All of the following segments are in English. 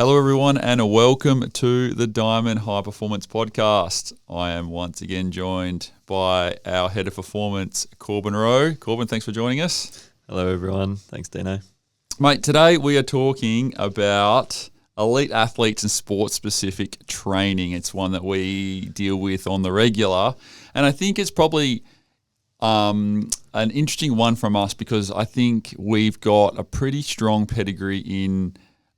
Hello, everyone, and welcome to the Diamond High Performance Podcast. I am once again joined by our head of performance, Corban Wroe. Corban, thanks for joining us. Hello, everyone. Thanks, Dino. Mate, today we are talking about elite athletes and sport-specific training. It's one that we deal with on the regular, and I think it's probably an interesting one from us because I think we've got a pretty strong pedigree in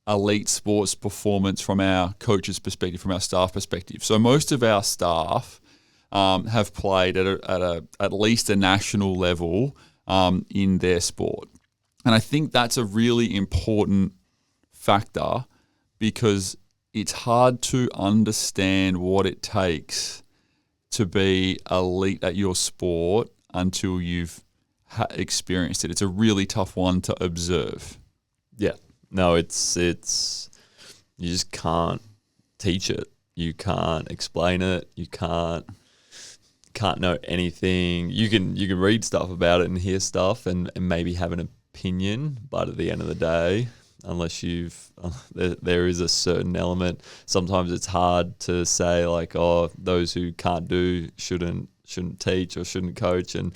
elite sports performance from our coaches' perspective, from our staff perspective. So most of our staff have played at least a national level in their sport. And I think that's a really important factor because it's hard to understand what it takes to be elite at your sport until you've experienced it. It's a really tough one to observe. Yeah. No, it's you just can't teach it. You can't explain it. You can't know anything. You can read stuff about it and hear stuff and maybe have an opinion, but at the end of the day, unless there is a certain element. Sometimes it's hard to say like, oh, those who can't do shouldn't teach or shouldn't coach, and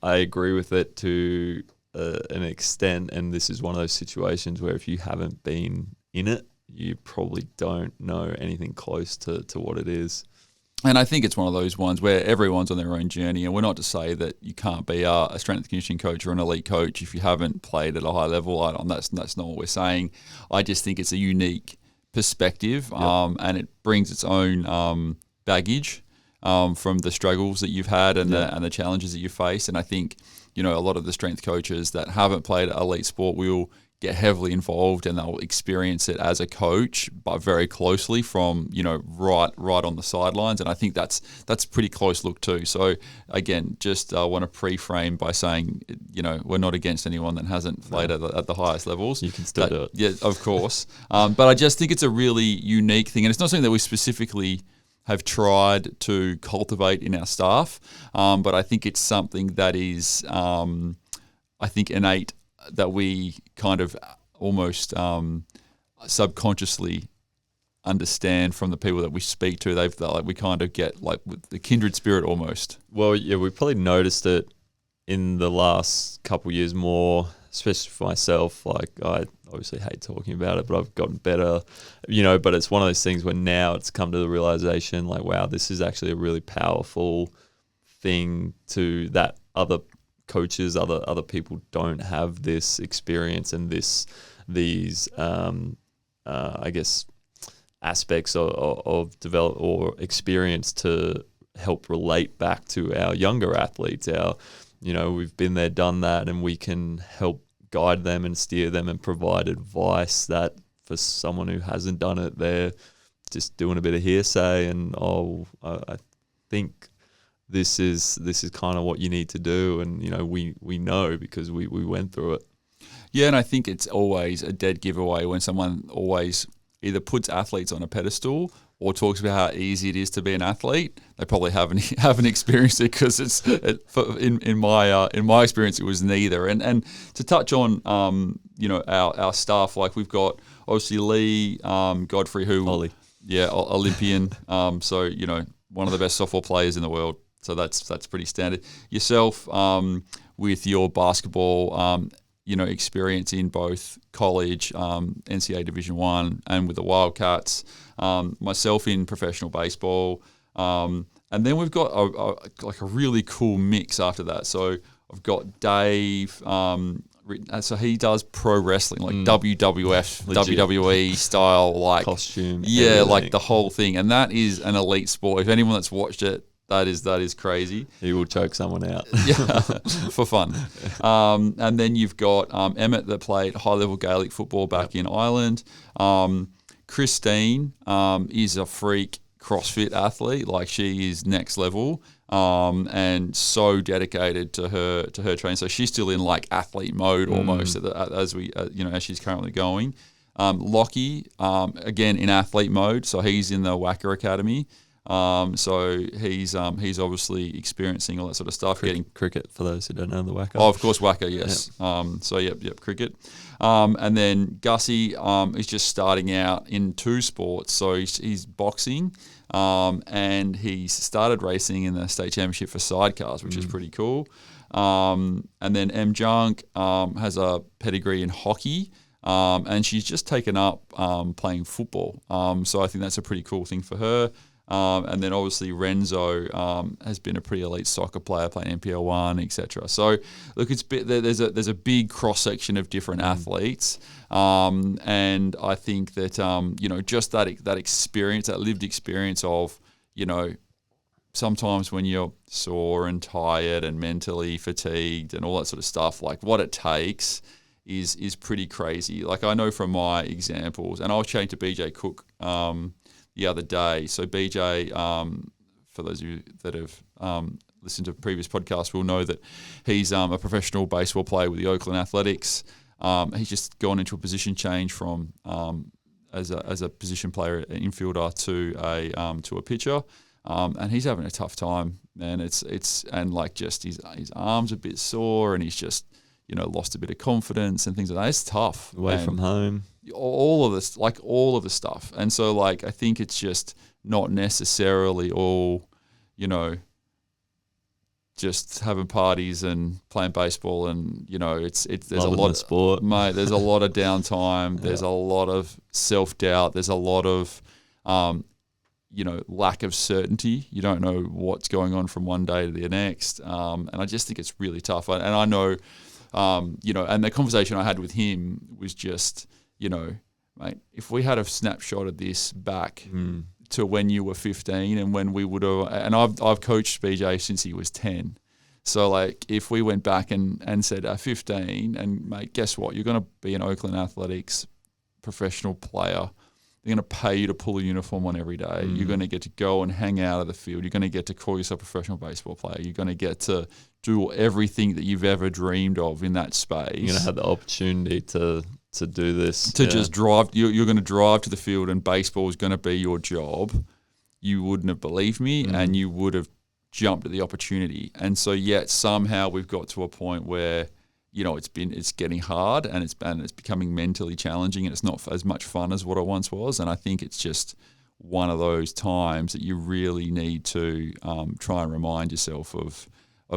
I agree with it to an extent, and this is one of those situations where if you haven't been in it, you probably don't know anything close to what it is. And I think it's one of those ones where everyone's on their own journey, and we're not to say that you can't be a strength and conditioning coach or an elite coach if you haven't played at a high level. That's not what we're saying. I just think it's a unique perspective, and it brings its own baggage from the struggles that you've had and the challenges that you face. And I think, a lot of the strength coaches that haven't played elite sport will get heavily involved and they'll experience it as a coach, but very closely from, right on the sidelines. And I think that's a pretty close look too. So again, just want to pre-frame by saying, we're not against anyone that hasn't played at the highest levels. You can still do it. Yeah, of course. But I just think it's a really unique thing. And it's not something that we specifically have tried to cultivate in our staff, but I think it's something that is, innate, that we kind of almost subconsciously understand from the people that we speak to. We kind of get like with the kindred spirit almost. Well, yeah, we probably noticed it in the last couple of years more, especially for myself. Like, I obviously hate talking about it, but I've gotten better, but it's one of those things where now it's come to the realization like, wow, this is actually a really powerful thing to that other coaches, other people don't have this experience and these I guess aspects of develop or experience to help relate back to our younger athletes. We've been there, done that, and we can help guide them and steer them and provide advice that for someone who hasn't done it, they're just doing a bit of hearsay and I think this is kind of what you need to do, and we know because we went through it. Yeah, and I think it's always a dead giveaway when someone always either puts athletes on a pedestal or talks about how easy it is to be an athlete. They probably haven't experienced it because in my experience it was neither. And to touch on our staff, like we've got obviously Lee Godfrey, who Ollie. Olympian. So one of the best softball players in the world. So that's pretty standard. Yourself with your basketball experience in both college, NCAA Division I, and with the Wildcats. Myself in professional baseball, and then we've got a really cool mix after that. So I've got Dave. So he does pro wrestling, like WWF, Legit. WWE style, like costume. Yeah, everything. like the whole thing, and that is an elite sport. If anyone that's watched it, that is crazy. He will choke someone out. Yeah, for fun. And then you've got Emmett that played high-level Gaelic football back in Ireland. Christine is a freak CrossFit athlete. Like, she is next level and so dedicated to her training. So she's still in like athlete mode almost as she's currently going. Lockie, again in athlete mode. So he's in the Wacker Academy. So he's obviously experiencing all that sort of stuff. Getting cricket, for those who don't know the whacker. Oh, of course, whacker, yes. Yep. So yep, cricket. And then Gussie is just starting out in two sports. So he's boxing, and he's started racing in the state championship for sidecars, which is pretty cool. And then M Junk has a pedigree in hockey. And she's just taken up playing football. So I think that's a pretty cool thing for her. And then obviously Renzo has been a pretty elite soccer player, playing NPL 1, etc. So look, there's a big cross section of different athletes, and I think that just that experience, that lived experience of sometimes when you're sore and tired and mentally fatigued and all that sort of stuff, like what it takes is pretty crazy. Like I know from my examples, and I was chatting to BJ Cook the other day. So BJ, for those of you that have listened to previous podcasts, will know that he's a professional baseball player with the Oakland Athletics. He's just gone into a position change from as a position player, an infielder, to a pitcher. And he's having a tough time, and it's like just his arms a bit sore, and he's just lost a bit of confidence and things like that. It's tough. Away from home. All of this, like all of the stuff. And so like I think it's just not necessarily all, just having parties and playing baseball, and there's a lot of sport. Mate, there's a lot of downtime, there's a lot of self-doubt, there's a lot of lack of certainty. You don't know what's going on from one day to the next. And I just think it's really tough. And I know and the conversation I had with him was just, mate, if we had a snapshot of this back to when you were 15 and when we would have, and I've coached BJ since he was 10. So like if we went back and said 15 and mate, guess what? You're going to be an Oakland Athletics professional player. They're going to pay you to pull a uniform on every day. You're going to get to go and hang out of the field. You're going to get to call yourself a professional baseball player. You're going to get to do everything that you've ever dreamed of in that space. You're going to have the opportunity to do this. Just drive. You're going to drive to the field, and baseball is going to be your job. You wouldn't have believed me, and you would have jumped at the opportunity. And so yet somehow we've got to a point where it's getting hard, and it's becoming mentally challenging, and it's not as much fun as what it once was. And I think it's just one of those times that you really need to try and remind yourself of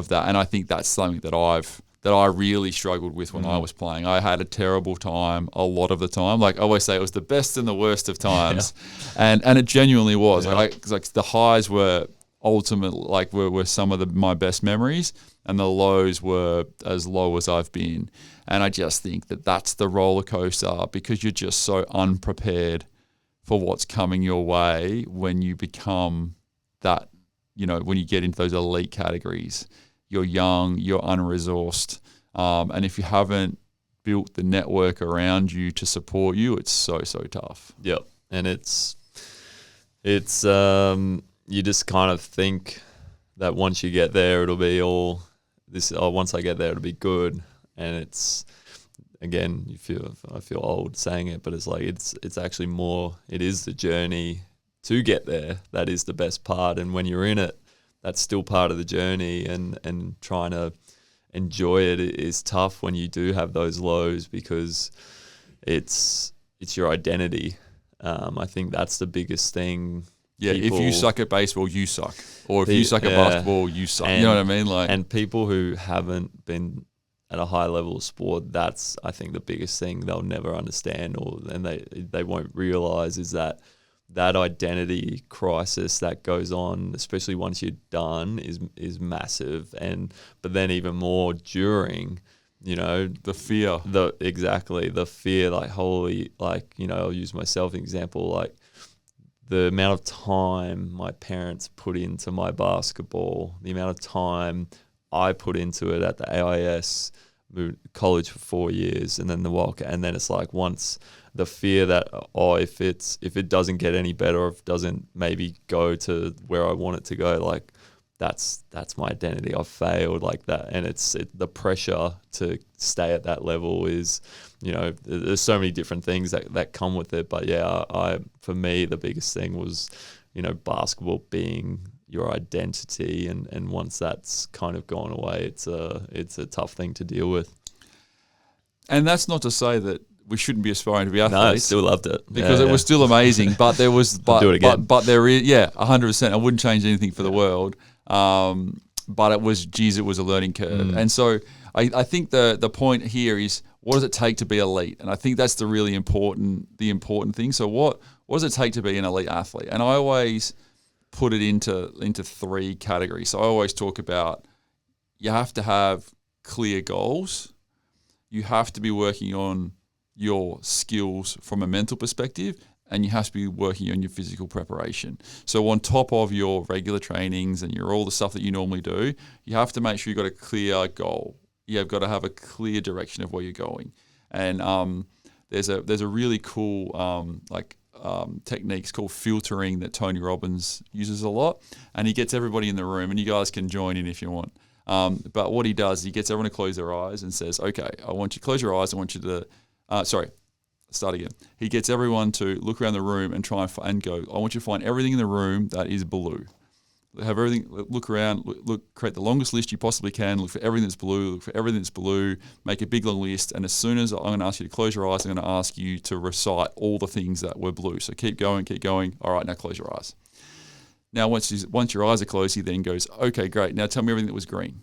that. And I think that's something that I really struggled with when I was playing. I had a terrible time a lot of the time. Like I always say, it was the best and the worst of times, and it genuinely was. Yeah. Like the highs were ultimately were some of my best memories, and the lows were as low as I've been. And I just think that that's the roller coaster, because you're just so unprepared for what's coming your way when you become that, when you get into those elite categories. You're young, you're unresourced, and if you haven't built the network around you to support you, it's so tough. Yep, and it's you just kind of think that once you get there, it'll be all this. Oh, once I get there, it'll be good. And it's, again, I feel old saying it, but it's like it's actually more. It is the journey to get there that is the best part. And when you're in it, that's still part of the journey. And trying to enjoy it is tough when you do have those lows, because it's your identity. I think that's the biggest thing. Yeah, if you suck at baseball, you suck. Or if you suck at basketball, you suck. You know what I mean? And people who haven't been at a high level of sport, that's, I think, the biggest thing they'll never understand, and they won't realize is that identity crisis that goes on, especially once you're done, is massive. But then even more during, the fear. The fear, like, holy, like, I'll use myself as an example, like, the amount of time my parents put into my basketball, the amount of time I put into it at the AIS, moved to college for 4 years, and then the Wildcat, and then it's like, once the fear that, if it doesn't get any better, or if it doesn't maybe go to where I want it to go, like, that's my identity. I've failed like that, and the pressure to stay at that level is, there's so many different things that come with it. But yeah, for me the biggest thing was, basketball being your identity, and once that's kind of gone away, it's a tough thing to deal with. And that's not to say that we shouldn't be aspiring to be athletes. No, I still loved it because it was still amazing. But there was, do it again. but there is, 100%. I wouldn't change anything for the world. But it was a learning curve. And so I think the point here is, what does it take to be elite? And I think that's the really important thing. So what does it take to be an elite athlete? And I always put it into 3 categories. So I always talk about, you have to have clear goals. You have to be working on your skills from a mental perspective, and you have to be working on your physical preparation. So on top of your regular trainings and all the stuff that you normally do, you have to make sure you've got a clear goal. You've got to have a clear direction of where you're going. And there's a really cool techniques called filtering that Tony Robbins uses a lot, and he gets everybody in the room, and you guys can join in if you want. But what he does, he gets everyone to close their eyes and says, okay, I want you to close your eyes. I want you to, start again. He gets everyone to look around the room and try and go, I want you to find everything in the room that is blue. Have everything, look around, create the longest list you possibly can, look for everything that's blue, make a big long list, and as soon as I'm going to ask you to close your eyes, I'm going to ask you to recite all the things that were blue. So keep going. All right, now close your eyes. Now, once your eyes are closed, he then goes, okay, great, now tell me everything that was green,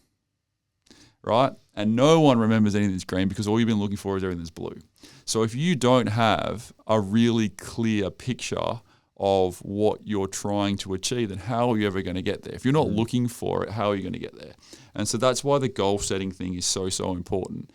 right? And no one remembers anything that's green because all you've been looking for is everything that's blue. So if you don't have a really clear picture of what you're trying to achieve, then how are you ever going to get there? If you're not looking for it, how are you going to get there? And so that's why the goal setting thing is so important.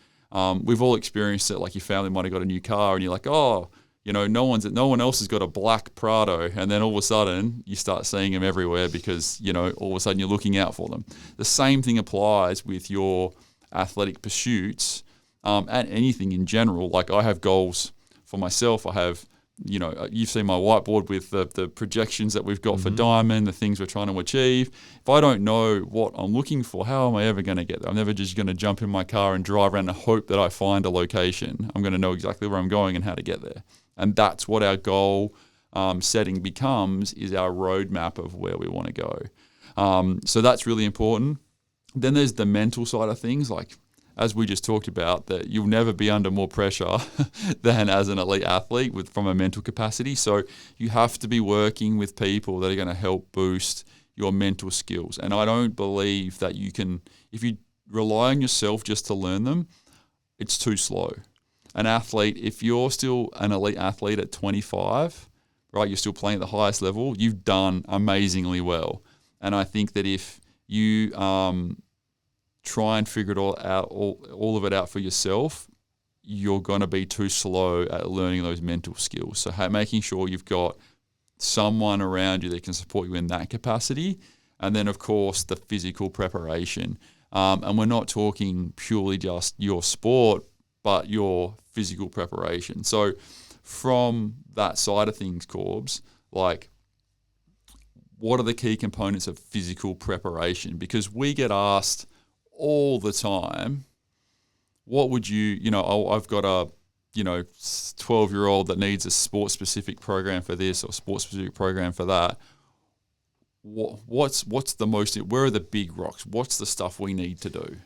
We've all experienced it, like your family might have got a new car and you're like, oh, no one else has got a black Prado, and then all of a sudden you start seeing them everywhere because, all of a sudden you're looking out for them. The same thing applies with your athletic pursuits and anything in general. Like I have goals for myself. I have, you've seen my whiteboard with the projections that we've got for Diamond, the things we're trying to achieve. If I don't know what I'm looking for, how am I ever going to get there? I'm never just going to jump in my car and drive around and hope that I find a location. I'm going to know exactly where I'm going and how to get there. And that's what our goal setting becomes, is our roadmap of where we want to go. So that's really important. Then there's the mental side of things, like as we just talked about, that you'll never be under more pressure than as an elite athlete from a mental capacity. So you have to be working with people that are going to help boost your mental skills. And I don't believe that you can, if you rely on yourself just to learn them, it's too slow. An athlete, if you're still an elite athlete at 25, right, you're still playing at the highest level, you've done amazingly well. And I think that if you try and figure it all of it out for yourself, you're going to be too slow at learning those mental skills. So making sure you've got someone around you that can support you in that capacity. And then, of course, the physical preparation. And we're not talking purely just your sport, but your physical preparation. So from that side of things, Corbs, like, what are the key components of physical preparation? Because we get asked all the time, what would I've got a 12-year-old that needs a sports-specific program for this or sports-specific program for that. What's the most, where are the big rocks? What's the stuff we need to do?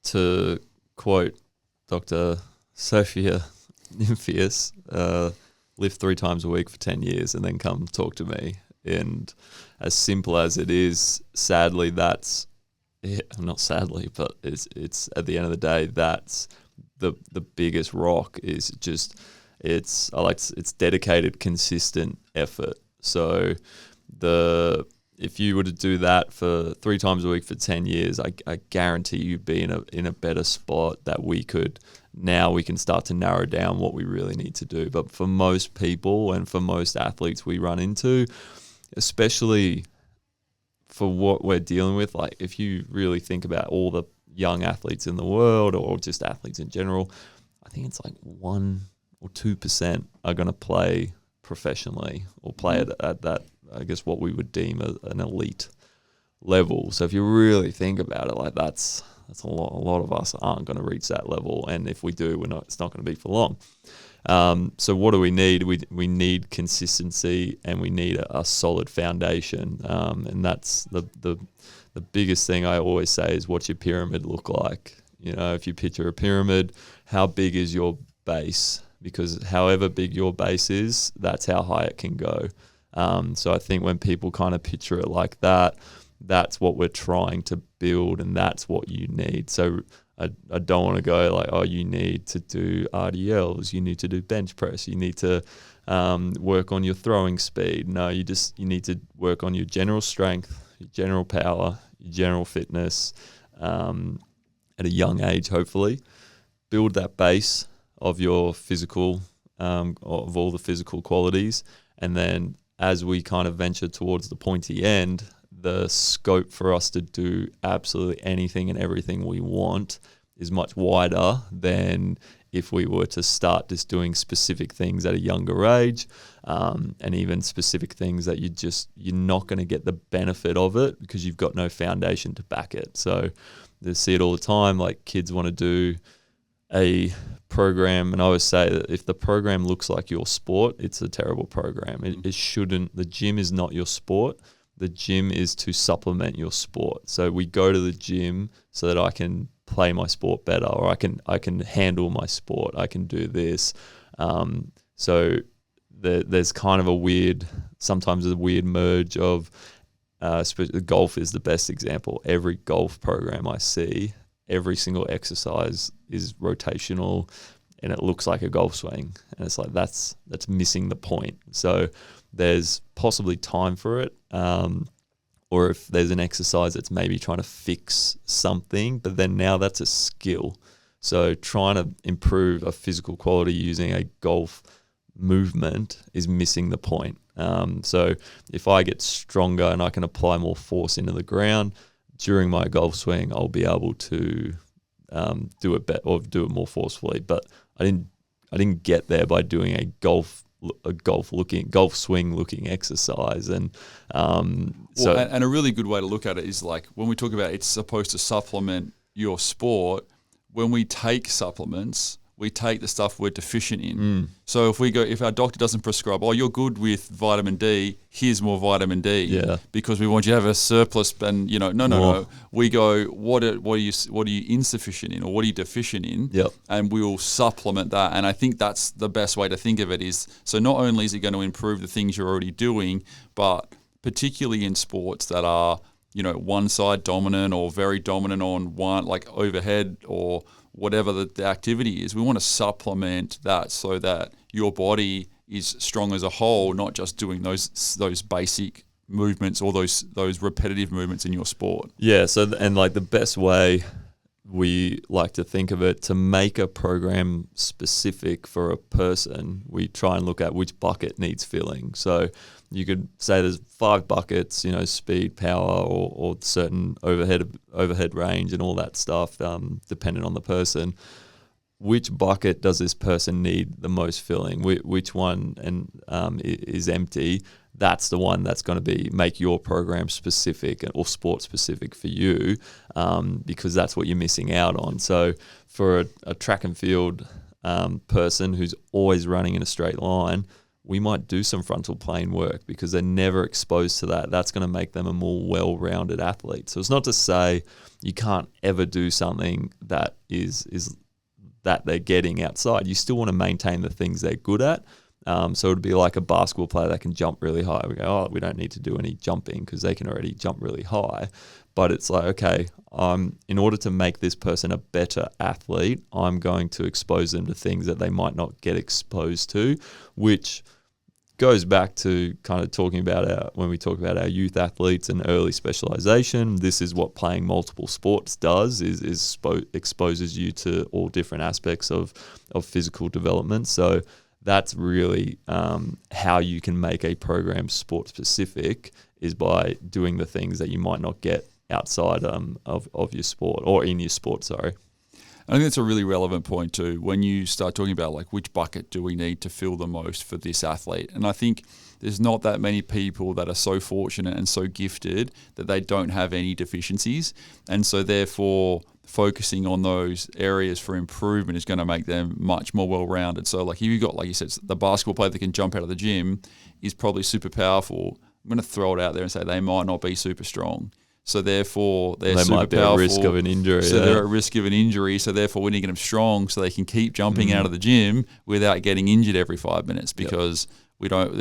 To quote Dr. Sophia Nymphius, live 3 times a week for 10 years and then come talk to me. And as simple as it is, sadly, not sadly, but it's at the end of the day, that's the biggest rock is just, it's dedicated, consistent effort. So if you were to do that for 3 times a week for 10 years, I guarantee you'd be in a better spot that we can start to narrow down what we really need to do. But for most people and for most athletes we run into, especially for what we're dealing with, like if you really think about all the young athletes in the world or just athletes in general, I think it's like 1 or 2% are going to play professionally or play at that, I guess, what we would deem an elite level. So if you really think about it, like that's a lot. A lot of us aren't going to reach that level, and if we do, it's not going to be for long. So what do we need? We need consistency, and we need a solid foundation. And that's the biggest thing I always say is, what's your pyramid look like? You know, if you picture a pyramid, how big is your base? Because however big your base is, that's how high it can go. So I think when people kind of picture it like that, that's what we're trying to build, and that's what you need. So I don't want to go like, oh, you need to do RDLs, you need to do bench press, you need to work on your throwing speed. No, you need to work on your general strength, your general power, your general fitness at a young age, hopefully. Build that base of your physical, of all the physical qualities. And then as we kind of venture towards the pointy end, the scope for us to do absolutely anything and everything we want is much wider than if we were to start just doing specific things at a younger age, and even specific things that you're not going to get the benefit of it because you've got no foundation to back it. So they see it all the time, like kids want to do a program, and I always say that if the program looks like your sport, it's a terrible program. It shouldn't. The gym is not your sport. The gym is to supplement your sport. So we go to the gym so that I can play my sport better, or I can handle my sport. I can do this. So there's kind of sometimes a weird merge of, golf is the best example. Every golf program I see, every single exercise is rotational, and it looks like a golf swing, and it's like that's missing the point. So there's possibly time for it, or if there's an exercise that's maybe trying to fix something, but then now that's a skill. So trying to improve a physical quality using a golf movement is missing the point. So if I get stronger and I can apply more force into the ground during my golf swing, I'll be able to do it better or do it more forcefully. But I didn't get there by doing a golf swing looking exercise. And and a really good way to look at it is like when we talk about it's supposed to supplement your sport. When we take supplements, we take the stuff we're deficient in. So if our doctor doesn't prescribe, oh, you're good with vitamin D, here's more vitamin D, because we want you to have a surplus. And no. We go, what are you insufficient in, or what are you deficient in? And we will supplement that. And I think that's the best way to think of it is, so not only is it going to improve the things you're already doing, but particularly in sports that are, one side dominant or very dominant on one, like overhead or whatever the activity is, we want to supplement that so that your body is strong as a whole, not just doing those basic movements or those repetitive movements in your sport. Yeah. So and like the best way we like to think of it, to make a program specific for a person, we try and look at which bucket needs filling. So you could say there's 5 buckets, speed, power, or certain overhead range and all that stuff, depending on the person. Which bucket does this person need the most filling? Which one is empty? That's the one that's going to make your program specific or sport specific for you, because that's what you're missing out on. So for a track and field person who's always running in a straight line, we might do some frontal plane work because they're never exposed to that. That's going to make them a more well-rounded athlete. So it's not to say you can't ever do something that is that they're getting outside. You still want to maintain the things they're good at. So it would be like a basketball player that can jump really high. We go, oh, we don't need to do any jumping because they can already jump really high. But it's like, okay, in order to make this person a better athlete, I'm going to expose them to things that they might not get exposed to, which goes back to kind of talking about when we talk about our youth athletes and early specialization. This is what playing multiple sports does, exposes you to all different aspects of physical development. So that's really how you can make a program sport specific, is by doing the things that you might not get outside of your sport, or in your sport, sorry. I think that's a really relevant point too, when you start talking about like which bucket do we need to fill the most for this athlete. And I think there's not that many people that are so fortunate and so gifted that they don't have any deficiencies. And so therefore focusing on those areas for improvement is going to make them much more well-rounded. So like if you've got, like you said, the basketball player that can jump out of the gym is probably super powerful. I'm going to throw it out there and say they might not be super strong. So therefore, they might be powerful. at risk of an injury. So they're at risk of an injury. So therefore, we need to get them strong so they can keep jumping out of the gym without getting injured every 5 minutes. Because we don't,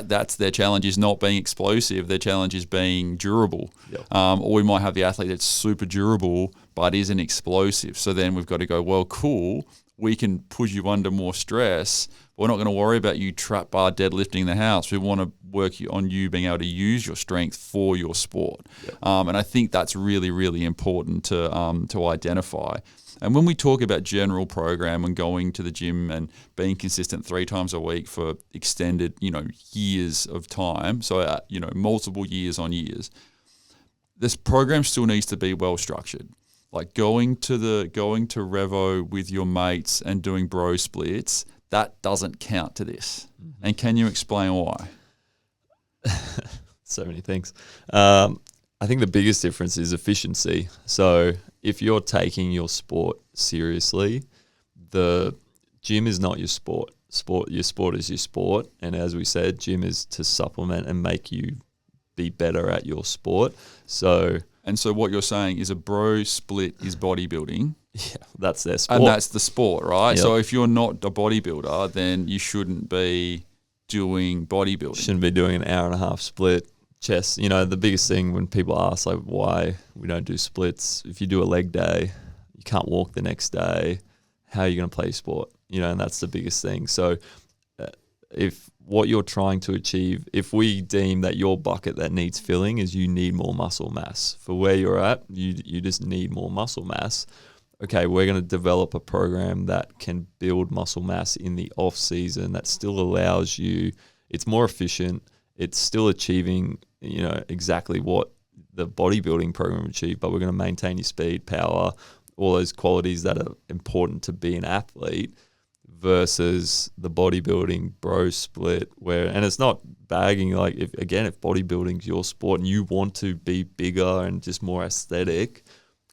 that's their challenge is not being explosive. Their challenge is being durable. Or we might have the athlete that's super durable but isn't explosive. So then we've got to go, well, cool. We can push you under more stress. We're not going to worry about you trap bar deadlifting in the house. We want to work on you being able to use your strength for your sport. And I think that's really, really important to identify. And when we talk about general program and going to the gym and being consistent 3 times a week for extended, years of time, so, multiple years on years, this program still needs to be well structured. Like going to Revo with your mates and doing bro splits, that doesn't count to this. And can you explain why? So many things. I think the biggest difference is efficiency. So if you're taking your sport seriously, the gym is not your sport. Your sport is your sport. And as we said, gym is to supplement and make you be better at your sport. So what you're saying is a bro split is bodybuilding. Yeah, that's their sport. And that's the sport, right? Yep. So if you're not a bodybuilder, then you shouldn't be doing bodybuilding. Shouldn't be doing an hour and a half split. Chest, the biggest thing when people ask like why we don't do splits, if you do a leg day, you can't walk the next day, how are you going to play sport? And that's the biggest thing. So if what you're trying to achieve, if we deem that your bucket that needs filling is you need more muscle mass for where you're at, you just need more muscle mass. Okay, we're going to develop a program that can build muscle mass in the off season that still allows you, it's more efficient, it's still achieving, exactly what the bodybuilding program achieved, but we're going to maintain your speed, power, all those qualities that are important to be an athlete versus the bodybuilding bro split and it's not bagging, like if bodybuilding's your sport and you want to be bigger and just more aesthetic,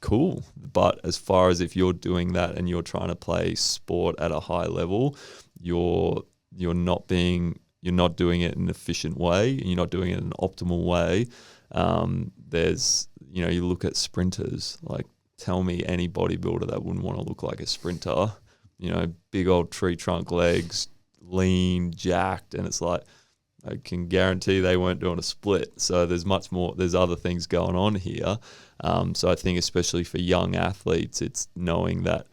cool. But as far as if you're doing that and you're trying to play sport at a high level, you're not doing it in an efficient way and you're not doing it in an optimal way. You look at sprinters, like tell me any bodybuilder that wouldn't want to look like a sprinter, big old tree trunk legs, lean, jacked. And it's like, I can guarantee they weren't doing a split. So there's much more, there's other things going on here. So I think especially for young athletes, it's knowing that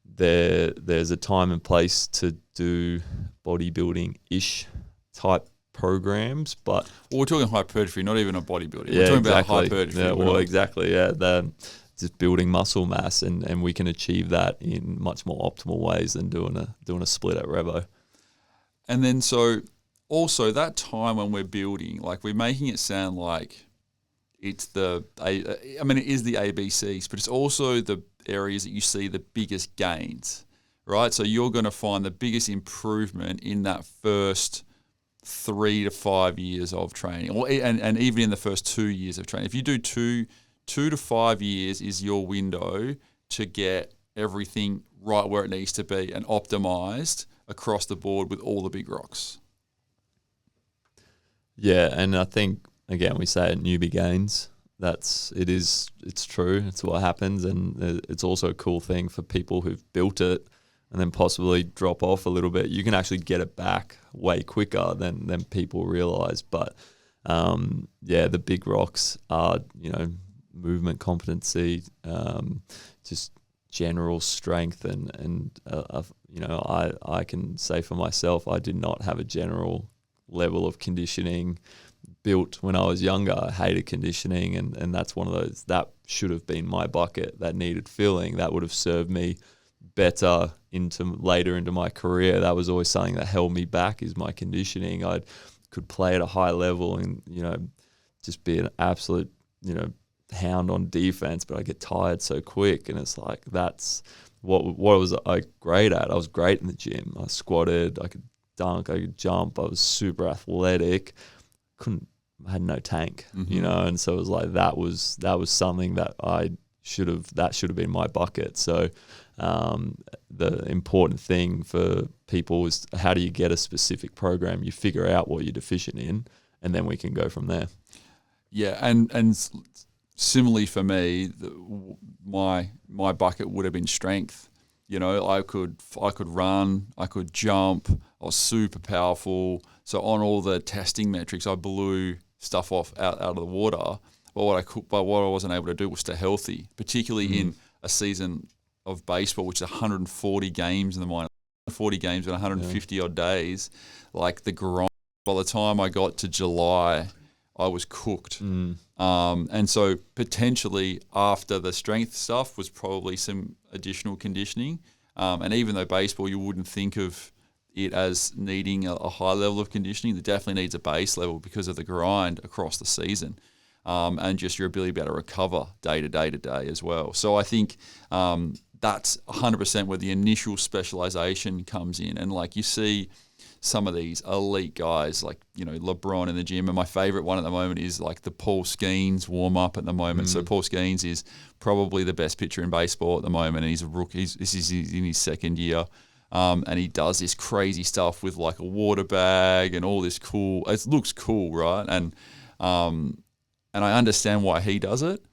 there's a time and place to do bodybuilding-ish type programs, but we're talking hypertrophy, not even a bodybuilding. Yeah, we're talking exactly. about hypertrophy. Yeah, well, exactly. Yeah, just building muscle mass, and we can achieve that in much more optimal ways than doing a split at Revo. And then so also that time when we're building, like we're making it sound like it's it is the ABCs, but it's also the areas that you see the biggest gains, right? So you're going to find the biggest improvement in that first 3 to 5 years of training, and even in the first 2 years of training. If you do 2 to 5 years is your window to get everything right where it needs to be and optimized across the board with all the big rocks. Yeah, and I think, again, we say it, newbie gains. It's true. It's what happens, and it's also a cool thing for people who've built it and then possibly drop off a little bit. You can actually get it back way quicker than people realize. But the big rocks are, movement competency, just general strength, and I can say for myself, I did not have a general level of conditioning built when I was younger. I hated conditioning, and that's one of those that should have been my bucket that needed filling. That would have served me better later into my career. That was always something that held me back, is my conditioning. I could play at a high level and just be an absolute hound on defense, but I get tired so quick, and it's like that's what was I great at? I was great in the gym. I squatted, I could dunk, I could jump. I was super athletic. I had no tank, you know, and so it was like that was something that should have been my bucket. So the important thing for people is, how do you get a specific program? You figure out what you're deficient in, and then we can go from there. Yeah, and similarly for me, my bucket would have been strength. You know, I could run, I could jump, I was super powerful. So on all the testing metrics, I blew stuff out of the water. But what I wasn't able to do was stay healthy, particularly in a season of baseball, which is 140 games in the minor, 40 games and 150 odd days. Like the grind. By the time I got to July, I was cooked. And so potentially after the strength stuff was probably some additional conditioning. And even though baseball, you wouldn't think of it as needing a high level of conditioning, it definitely needs a base level because of the grind across the season. And just your ability to be able to recover day to day as well. So I think that's 100% where the initial specialization comes in. And like you see some of these elite guys like, you know, LeBron in the gym. And my favorite one at the moment is like the Paul Skeens warm up at the moment. So Paul Skeens is probably the best pitcher in baseball at the moment. And he's a rookie. This is in his second year. And he does this crazy stuff with like a water bag and all this cool, it looks cool, right? And I understand why he does it.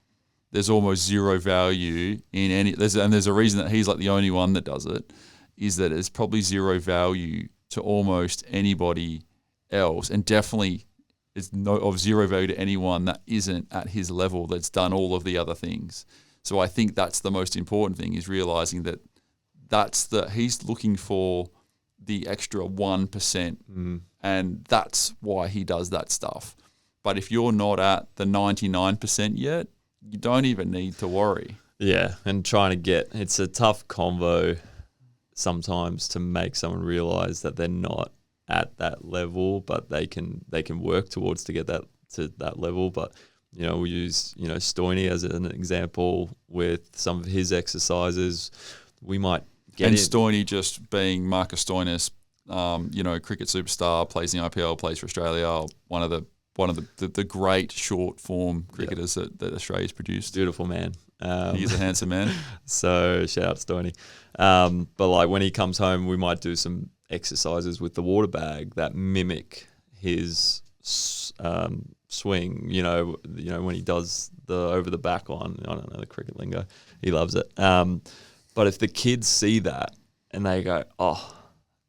There's almost zero value in any, there's a reason that he's like the only one that does it, is that it's probably zero value to almost anybody else, and definitely it's of zero value to anyone that isn't at his level, that's done all of the other things. So I think that's the most important thing, is realizing that he's looking for the extra 1%, and that's why he does that stuff. But if you're not at the 99% yet, you don't even need to worry. Yeah, and it's a tough convo sometimes to make someone realize that they're not at that level, but they can work towards to get that to that level. But you know, we use, you know, Stoyne as an example with some of his exercises. We might get and Stoyne just being Marcus Stoinis, you know, cricket superstar, plays in the IPL, plays for Australia, one of the great short form cricketers that Australia's produced. Beautiful man. He's a handsome man. So shout out to Stoyne. But like when he comes home, we might do some exercises with the water bag that mimic his swing. You know when he does the over the back one. I don't know the cricket lingo. He loves it. But if the kids see that and they go, oh,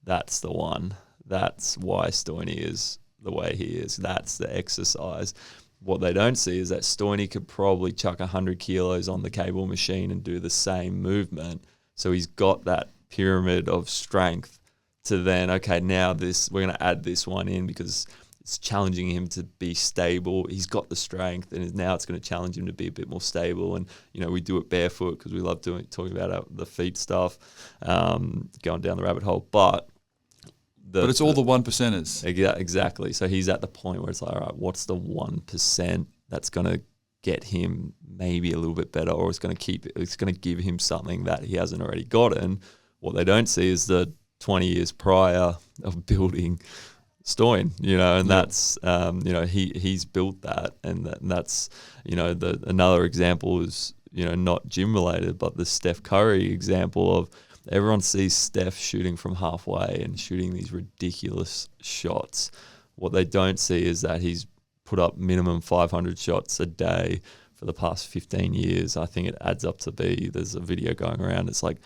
that's the one. That's why Stoyne is the way he is. That's the exercise. What they don't see is that Stoyne could probably chuck 100 kilos on the cable machine and do the same movement. So he's got that pyramid of strength to then, okay, now we're going to add this one in because it's challenging him to be stable. He's got the strength, and now it's going to challenge him to be a bit more stable. And, you know, we do it barefoot because we love talking about the feet stuff, going down the rabbit hole. But it's all the 1%ers. Exactly. So he's at the point where it's like, all right, what's the 1% that's going to get him maybe a little bit better, or it's going to give him something that he hasn't already gotten. What they don't see is the 20 years prior of building Stoyne, you know, and that's, you know, he's built that, and that's, you know, another example is, you know, not gym related, but the Steph Curry example of, everyone sees Steph shooting from halfway and shooting these ridiculous shots. What they don't see is that he's put up minimum 500 shots a day for the past 15 years. I think it adds up to there's a video going around. It's like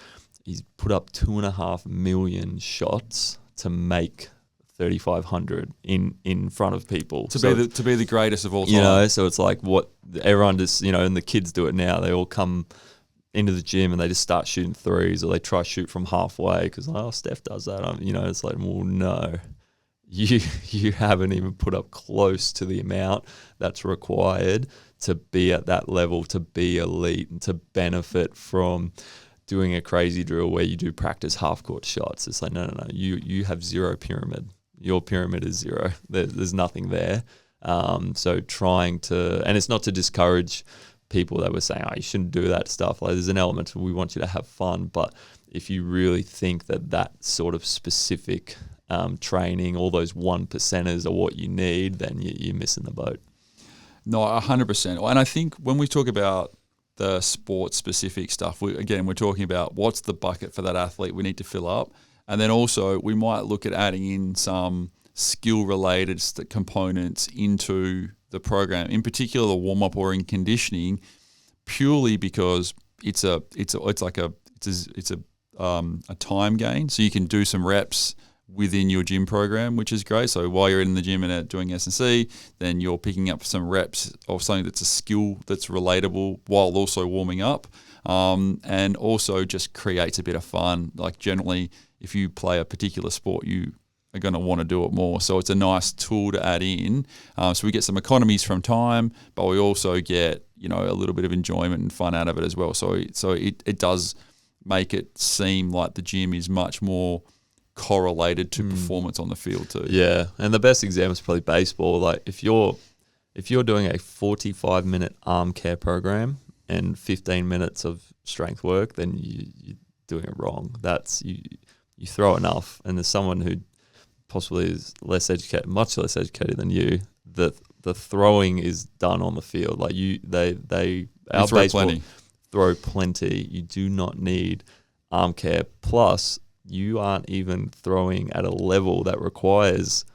he's put up 2.5 million shots to make 3,500 in front of people. To be the greatest of all time. You know, so it's like what everyone just, you know, and the kids do it now. They all come into the gym and they just start shooting threes, or they try to shoot from halfway because, oh, Steph does that. You know, it's like, well, no, you haven't even put up close to the amount that's required to be at that level, to be elite, and to benefit from doing a crazy drill where you do practice half-court shots. It's like, no. You have zero pyramid. Your pyramid is zero. There's nothing there. So trying to, and it's not to discourage people that were saying, oh, you shouldn't do that stuff. Like, there's an element of we want you to have fun, but if you really think that sort of specific training, all those 1%ers are what you need, then you're missing the boat. No, 100%. And I think when we talk about the sport-specific stuff, we're talking about what's the bucket for that athlete we need to fill up. And then also we might look at adding in some skill-related components into the program, in particular the warm-up or in conditioning, purely because it's a time gain. So you can do some reps within your gym program, which is great. So while you're in the gym and doing S&C, then you're picking up some reps of something that's a skill that's relatable while also warming up, and also just creates a bit of fun. Like generally, if you play a particular sport, you are going to want to do it more. So it's a nice tool to add in. So we get some economies from time, but we also get, a little bit of enjoyment and fun out of it as well. So it does make it seem like the gym is much more correlated to performance on the field too. Yeah, and the best example is probably baseball. Like if you're doing a 45-minute arm care program and 15 minutes of strength work, then you're doing it wrong. That's you throw enough, and there's someone who possibly is much less educated than you. The throwing is done on the field. Like our throw baseball plenty. Throw plenty. You do not need arm care. Plus, you aren't even throwing at a level that requires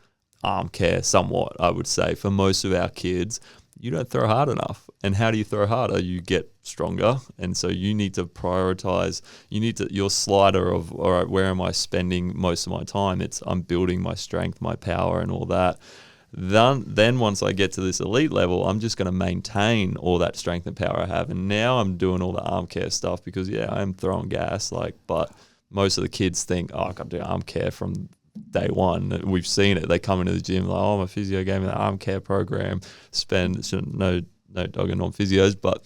arm care somewhat, I would say. For most of our kids, you don't throw hard enough. And how do you throw harder? You get stronger. And so you need to prioritize. Your slider of, all right, where am I spending most of my time? I'm building my strength, my power, and all that. Then once I get to this elite level, I'm just going to maintain all that strength and power I have. And now I'm doing all the arm care stuff because, I am throwing gas. but most of the kids think, I got to do arm care from day one. We've seen it. They come into the gym like, my physio gave me the arm care program. No dogging on physios, but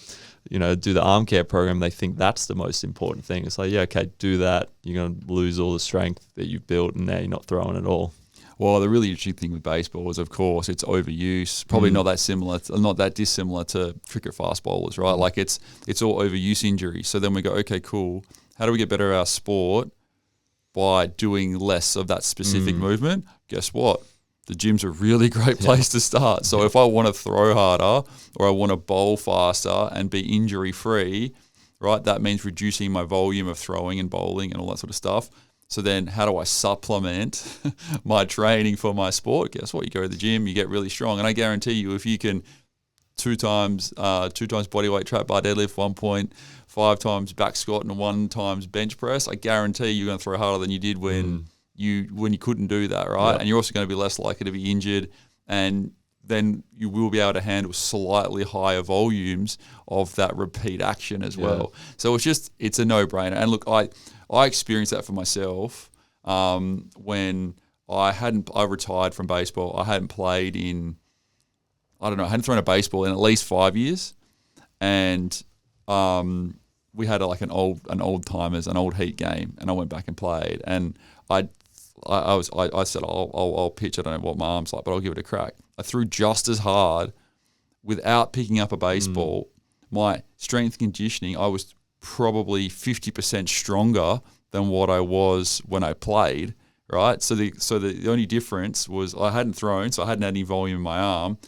do the arm care program. They think that's the most important thing. It's like, okay, do that. You're going to lose all the strength that you've built, and now you're not throwing at all. Well, the really interesting thing with baseball is, of course, it's overuse. Probably not that dissimilar to cricket fast bowlers, right? Like it's all overuse injury. So then we go, okay, cool. How do we get better at our sport by doing less of that specific movement? Guess what? The gym's a really great place to start. So if I want to throw harder or I want to bowl faster and be injury free, right? That means reducing my volume of throwing and bowling and all that sort of stuff. So then how do I supplement my training for my sport? Guess what? You go to the gym, you get really strong. And I guarantee you, if you can two times body weight trap bar deadlift, 1.5 times back squat and 1 times bench press, I guarantee you're going to throw harder than you did when you couldn't do that, right? Yep. And you're also going to be less likely to be injured, and then you will be able to handle slightly higher volumes of that repeat action as well. So it's a no-brainer. And look, I experienced that for myself when I retired from baseball. I hadn't played in, I hadn't thrown a baseball in at least 5 years. And we had an old timers, an old heat game, and I went back and played. And I said, I'll pitch. I don't know what my arm's like, but I'll give it a crack. I threw just as hard without picking up a baseball. My strength and conditioning, I was probably 50% stronger than what I was when I played, right? So the only difference was I hadn't thrown, so I hadn't had any volume in my arm.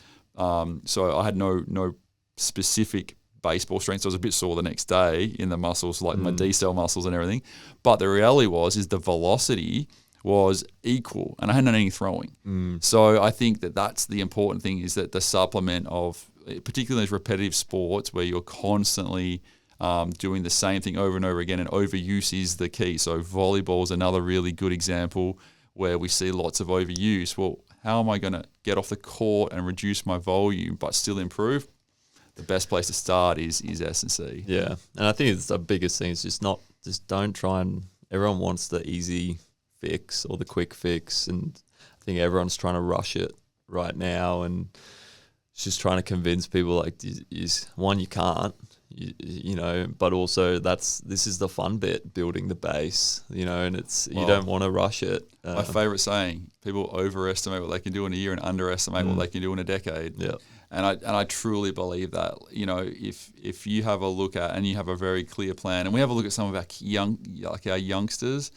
So I had no specific baseball strength. So I was a bit sore the next day in the muscles, like my D-cell muscles and everything. But the reality is the velocity was equal, and I hadn't done any throwing. So I think that's the important thing, is that the supplement of, particularly those repetitive sports where you're constantly doing the same thing over and over again, and overuse is the key. So volleyball is another really good example where we see lots of overuse. Well, how am I going to get off the court and reduce my volume but still improve? The best place to start is S&C. Yeah, and I think it's the biggest thing. It's just don't try and, everyone wants the easy fix or the quick fix, and I think everyone's trying to rush it right now, and it's just trying to convince people like, one, you can't, but also this is the fun bit, building the base, and you don't want to rush it. My favourite saying: people overestimate what they can do in a year and underestimate what they can do in a decade. Yeah. And I truly believe that, if you have a look at, and you have a very clear plan, and we have a look at some of our our youngsters,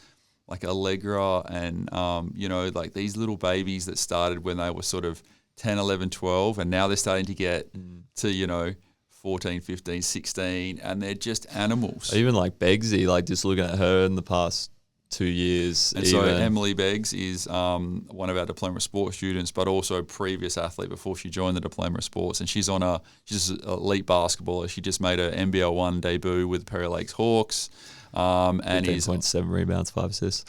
like Allegra and, like these little babies that started when they were sort of 10, 11, 12, and now they're starting to get to, 14, 15, 16, and they're just animals. Even like Beggsy, like just looking at her in the past 2 years. And so Emily Beggs is one of our Diploma of Sport students, but also previous athlete before she joined the Diploma of Sports. And she's an elite basketballer. She just made her NBL 1 debut with the Perry Lakes Hawks. And he's 15.7 rebounds, 5 assists.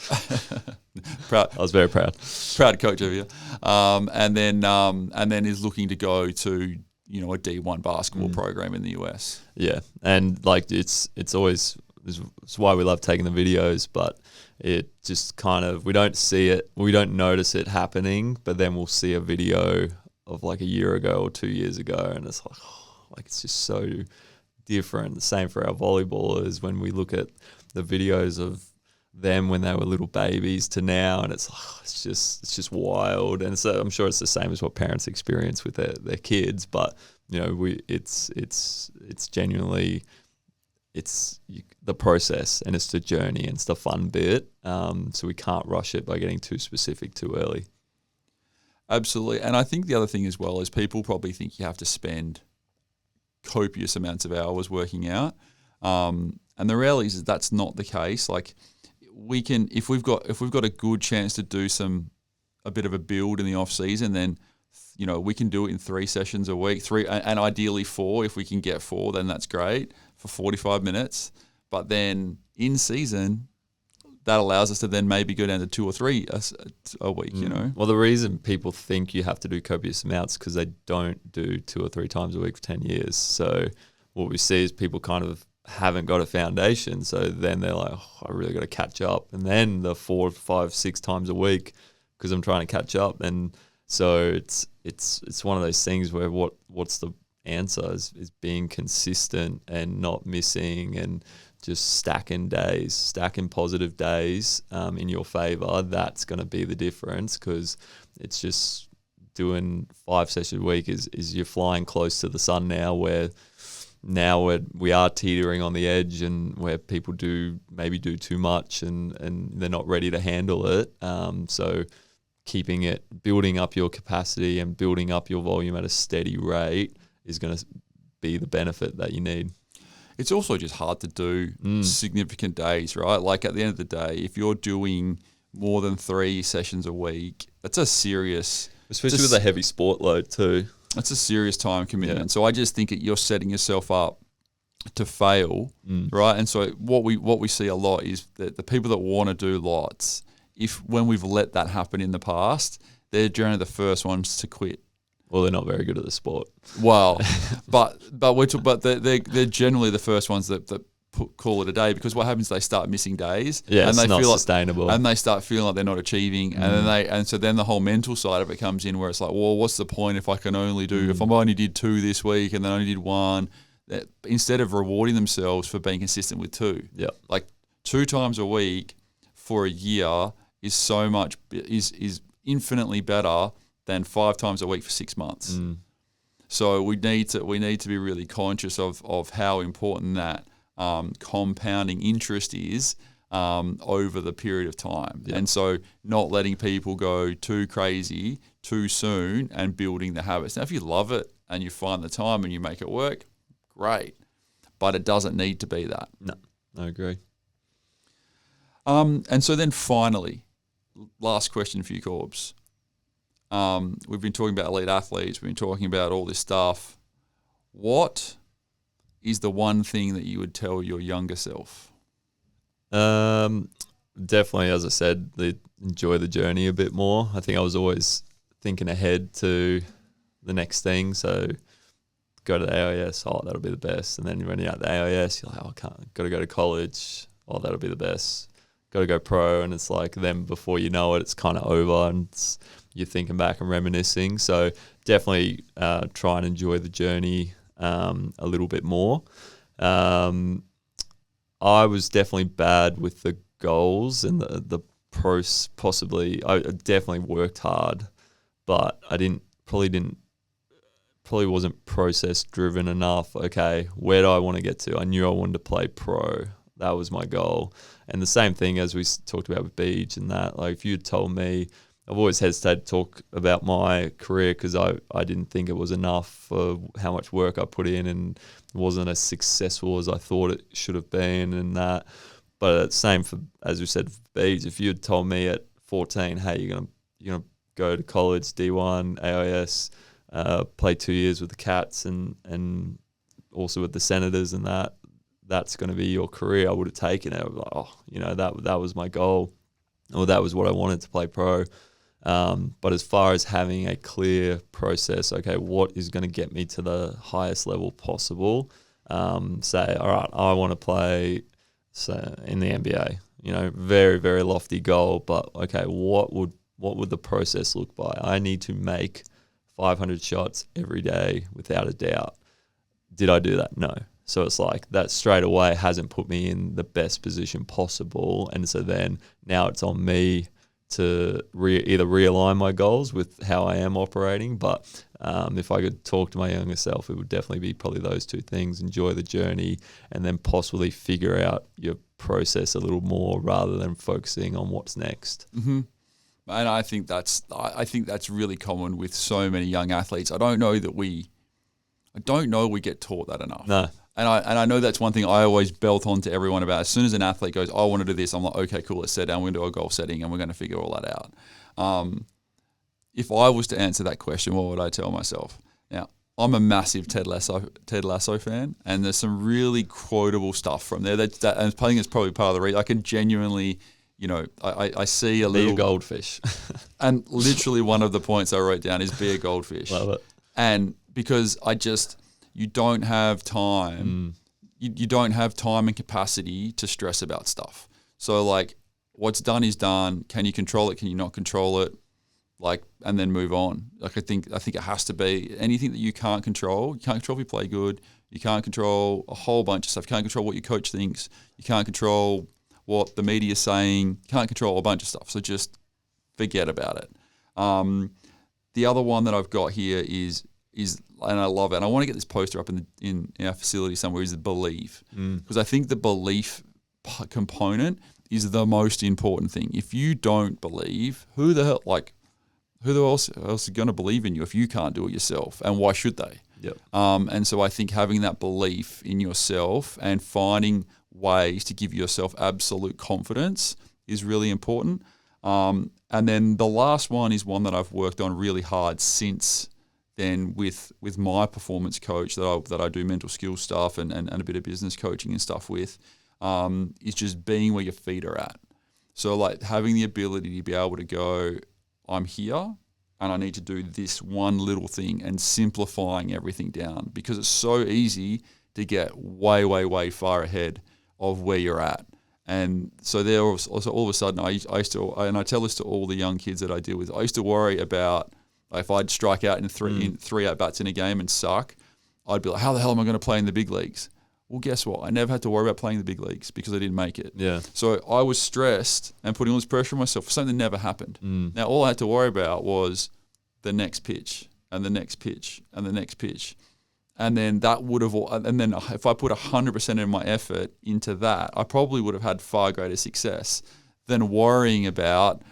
Proud. I was very proud. Proud coach of you. And then is looking to go to a D1 basketball program in the US. Yeah, and like it's why we love taking the videos, but it just kind of, we don't see it, we don't notice it happening, but then we'll see a video of like a year ago or 2 years ago, and it's like it's just so different. The same for our volleyballers when we look at the videos of them when they were little babies to now, and it's just wild. And so I'm sure it's the same as what parents experience with their kids, but it's genuinely the process, and it's the journey, and it's the fun bit. So we can't rush it by getting too specific too early. Absolutely. And I think the other thing as well is people probably think you have to spend copious amounts of hours working out. And the reality is that's not the case. Like, we can, if we've got a good chance to do a bit of a build in the off season, then we can do it in 3 sessions a week, 3 and ideally 4. If we can get 4, then that's great, for 45 minutes. But then in season, that allows us to then maybe go down to 2 or 3 a week. Well, the reason people think you have to do copious amounts because they don't do 2 or 3 times a week for 10 years. So what we see is people kind of haven't got a foundation, so then they're like, I really got to catch up, and then the 4, 5, 6 times a week because I'm trying to catch up. And so it's one of those things where what's the answer is being consistent and not missing, and just stacking positive days in your favor. That's going to be the difference, because it's just doing 5 sessions a week is you're flying close to the sun now, where we are teetering on the edge, and where people do too much and they're not ready to handle it. So keeping it, building up your capacity and building up your volume at a steady rate is going to be the benefit that you need. It's also just hard to do significant days, right? Like, at the end of the day, if you're doing more than 3 sessions a week, that's a serious... Especially with a heavy sport load too. It's a serious time commitment. Yeah. So I just think that you're setting yourself up to fail, right? And so what we see a lot is that the people that want to do lots, when we've let that happen in the past, they're generally the first ones to quit. Well, they're not very good at the sport. Well, but they're generally the first ones that call it a day, because what happens is they start missing days, and they it's not feel sustainable, and they start feeling like they're not achieving, and so then the whole mental side of it comes in, where it's like, well, what's the point if I can only do if I only did 2 this week and then only did 1? That instead of rewarding themselves for being consistent with 2, like 2 times a week for a year is infinitely better than 5 times a week for 6 months. So we need to be really conscious of how important that compounding interest is over the period of time. And so not letting people go too crazy too soon, and building the habits. Now, if you love it and you find the time and you make it work, great. But it doesn't need to be that. No, I agree. And so then finally, last question for you, Corbs. We've been talking about elite athletes. We've been talking about all this stuff. What is the one thing that you would tell your younger self? Definitely, as I said, enjoy the journey a bit more. I think I was always thinking ahead to the next thing. So go to the AIS, that'll be the best. And then when you're at the AIS, you're like, got to go to college. That'll be the best. got to go pro, and it's like then before you know it, it's kind of over, and you're thinking back and reminiscing. So definitely try and enjoy the journey a little bit more. I was definitely bad with the goals and the pros. Possibly, I definitely worked hard, but probably wasn't process driven enough. Okay, where do I want to get to? I knew I wanted to play pro. That was my goal. And the same thing as we talked about with Beach and that. Like if you'd told me, I've always hesitated to talk about my career because I didn't think it was enough for how much work I put in, and it wasn't as successful as I thought it should have been and that. But same for, as we said, for Beach. If you'd told me at 14, hey, you're gonna go to college, D1, AIS, play 2 years with the Cats and also with the Senators, and that's going to be your career, I would have taken it. I was like, that was my goal, or that was what I wanted to play pro. But as far as having a clear process, okay, what is going to get me to the highest level possible? Say, all right, I want to play in the NBA. Very, very lofty goal, but okay, what would the process look like? I need to make 500 shots every day without a doubt. Did I do that? No. So it's like that straight away hasn't put me in the best position possible. And so then now it's on me to either realign my goals with how I am operating. But if I could talk to my younger self, it would definitely be probably those two things: enjoy the journey and then possibly figure out your process a little more rather than focusing on what's next. Mm-hmm. And I think that's really common with so many young athletes. I don't know we get taught that enough. No. And I know that's one thing I always belt on to everyone about. As soon as an athlete goes, I want to do this, I'm like, okay, cool, let's set down, we're going to do a goal setting and we're going to figure all that out. If I was to answer that question, what would I tell myself? Now, I'm a massive Ted Lasso fan, and there's some really quotable stuff from there. And I think it's probably part of the reason I can genuinely, I see a little... Be a goldfish. And literally one of the points I wrote down is be a goldfish. Love it. And because you don't have time. You don't have time and capacity to stress about stuff. So like what's done is done. Can you control it? Can you not control it? Like, and then move on. Like I think it has to be anything that you can't control. You can't control if you play good. You can't control a whole bunch of stuff. You can't control what your coach thinks. You can't control what the media is saying. You can't control a bunch of stuff. So just forget about it. The other one that I've got here is and I love it, and I want to get this poster up in our facility somewhere, is the belief. Because I think the belief component is the most important thing. If you don't believe, who else is going to believe in you if you can't do it yourself? And why should they? Yep. And so I think having that belief in yourself and finding ways to give yourself absolute confidence is really important. And then the last one is one that I've worked on really hard since then with my performance coach that I do mental skills stuff and a bit of business coaching and stuff with, is just being where your feet are at. So like having the ability to be able to go, I'm here and I need to do this one little thing, and simplifying everything down, because it's so easy to get way, way, way far ahead of where you're at. And so there also all of a sudden I used to, and I tell this to all the young kids that I deal with, I used to worry about, if I'd strike out in three at-bats in a game and suck, I'd be like, how the hell am I going to play in the big leagues? Well, guess what? I never had to worry about playing in the big leagues because I didn't make it. Yeah. So I was stressed and putting all this pressure on myself for something that never happened. Now, all I had to worry about was the next pitch and the next pitch and the next pitch. And then if I put 100% of my effort into that, I probably would have had far greater success than worrying about,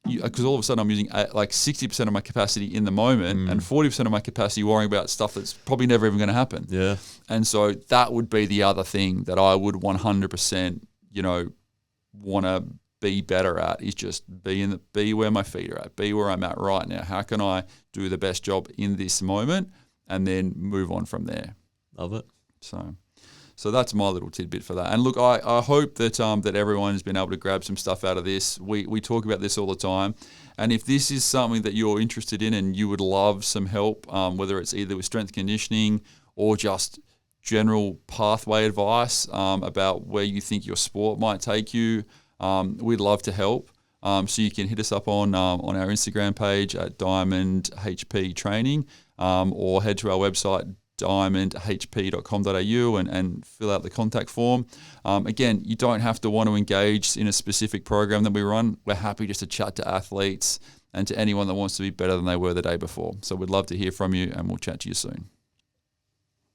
because all of a sudden I'm using like 60% of my capacity in the moment and 40% of my capacity worrying about stuff that's probably never even going to happen. Yeah. And so that would be the other thing that I would 100%, want to be better at, is just be where my feet are at, be where I'm at right now. How can I do the best job in this moment, and then move on from there? Love it. So that's my little tidbit for that. And look, I hope that that everyone has been able to grab some stuff out of this. We talk about this all the time. And if this is something that you're interested in and you would love some help, whether it's either with strength conditioning or just general pathway advice about where you think your sport might take you, we'd love to help. So you can hit us up on our Instagram page at Diamond HP Training, or head to our website diamondhp.com.au and fill out the contact form. Again, you don't have to want to engage in a specific program that we run. We're happy just to chat to athletes and to anyone that wants to be better than they were the day before. So we'd love to hear from you, and we'll chat to you soon.